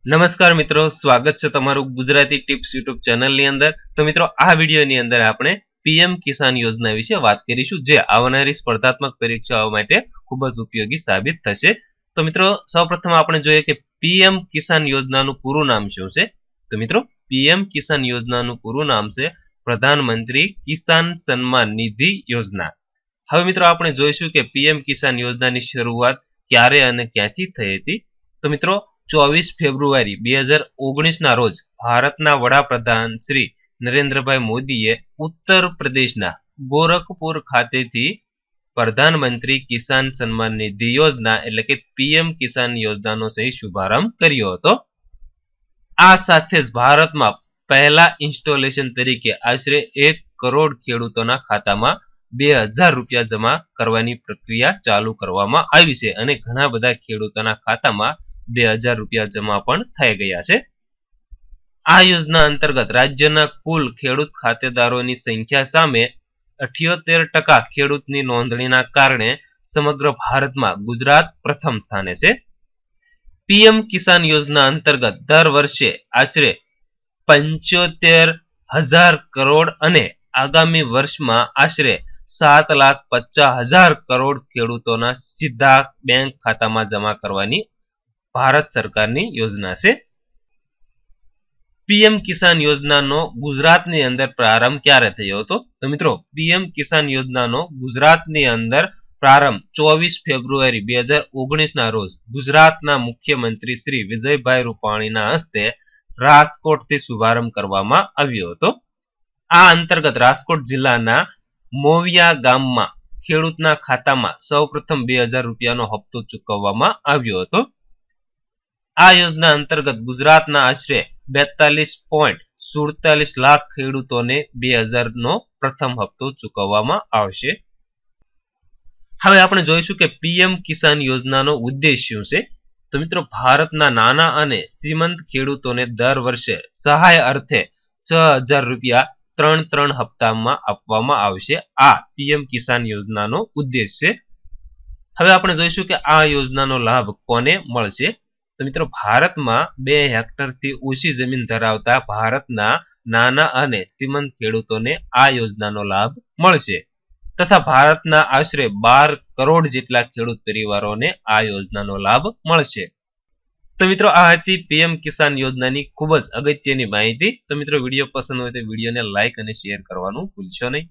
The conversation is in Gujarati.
નમસ્કાર મિત્રો, સ્વાગત છે તમારું ગુજરાતી ટિપ્સ યુટ્યુબ ચેનલની અંદર। તો મિત્રો આ વિડીયોની અંદર આપણે પીએમ કિસાન યોજના વિશે વાત કરીશું, જે આવનારી સ્પર્ધાત્મક પરીક્ષાઓ માટે ખૂબ જ ઉપયોગી સાબિત થશે। તો મિત્રો સૌપ્રથમ આપણે જોઈએ કે પીએમ કિસાન યોજનાનું પૂરું નામ શું છે। તો મિત્રો પીએમ કિસાન યોજનાનું પૂરું નામ છે પ્રધાનમંત્રી કિસાન સન્માન નિધિ યોજના। હવે મિત્રો આપણે જોઈશું કે પીએમ કિસાન યોજનાની શરૂઆત ક્યારે અને ક્યાંથી થઈ હતી। તો મિત્રો 24 ફેબ્રુઆરી 2019 ના રોજ ભારતના વડાપ્રધાન શ્રી નરેન્દ્રભાઈ મોદીએ ઉત્તર પ્રદેશના ગોરખપુર ખાતેથી પ્રધાનમંત્રી કિસાન સન્માન નિધિ યોજના એટલે કે પીએમ કિસાન યોજનાનો શુભારંભ કર્યો હતો। આ સાથે જ ભારતમાં પહેલા ઇન્સ્ટોલેશન તરીકે આશરે 1 કરોડ ખેડૂતોના ખાતામાં 2000 રૂપિયા જમા કરવાની પ્રક્રિયા ચાલુ કરવામાં આવી છે અને ઘણા બધા ખેડૂતોના ખાતામાં 2000 રૂપિયા જમા પણ થઈ ગયા છે। આ યોજના અંતર્ગત રાજ્યના કુલ ખેડૂત ખાતેદારોની સંખ્યા સામે 78% ખેડૂતની નોંધણીના કારણે સમગ્ર ભારતમાં ગુજરાત પ્રથમ સ્થાને છે। પીએમ કિસાન યોજના અંતર્ગત દર વર્ષે આશરે 75,000 કરોડ અને આગામી વર્ષમાં આશરે 7,50,000 કરોડ ખેડૂતોના સીધા બેંક ખાતામાં જમા કરવાની ભારત સરકારની યોજના છે। પીએમ કિસાન યોજનાનો ગુજરાતની અંદર પ્રારંભ ક્યારે થયો હતો? તો મિત્રો પીએમ કિસાન યોજનાનો ગુજરાતની અંદર પ્રારંભ 24 ફેબ્રુઆરી 2019 ના રોજ ગુજરાતના મુખ્યમંત્રી શ્રી વિજયભાઈ રૂપાણીના હસ્તે રાજકોટથી શુભારંભ કરવામાં આવ્યો હતો। આ અંતર્ગત રાજકોટ જિલ્લાના મોવિયા ગામમાં ખેડૂતના ખાતામાં સૌપ્રથમ 2000 રૂપિયાનો હપ્તો ચૂકવવામાં આવ્યો હતો। આ યોજના અંતર્ગત ગુજરાતના આશરે 42.47 લાખ ખેડૂતોને 2000 નો પ્રથમ હપ્તો ચૂકવવામાં આવશે। હવે આપણે જોઈશું કે પીએમ કિસાન યોજનાનો ઉદ્દેશ શું છે। તો મિત્રો ભારતના નાના અને સીમાંત ખેડૂતોને દર વર્ષે સહાય અર્થે 6000 રૂપિયા 3 હપ્તામાં આપવામાં આવશે। આ પીએમ કિસાન યોજનાનો ઉદ્દેશ છે। હવે આપણે જોઈશું કે આ યોજનાનો લાભ કોને મળશે। તો મિત્રો ભારતમાં 2 હેક્ટરથી ઓછી જમીન ધરાવતા ભારતના નાના અને સીમાંત ખેડૂતોને આ યોજનાનો લાભ મળશે તથા ભારતના આશરે 12 કરોડ જેટલા ખેડૂત પરિવારોને આ યોજનાનો લાભ મળશે। તો મિત્રો આ હતી પીએમ કિસાન યોજનાની ખૂબ જ અગત્યની માહિતી। તો મિત્રો વિડીયો પસંદ હોય તો વિડીયોને લાઈક અને શેર કરવાનું ભૂલશો નહીં।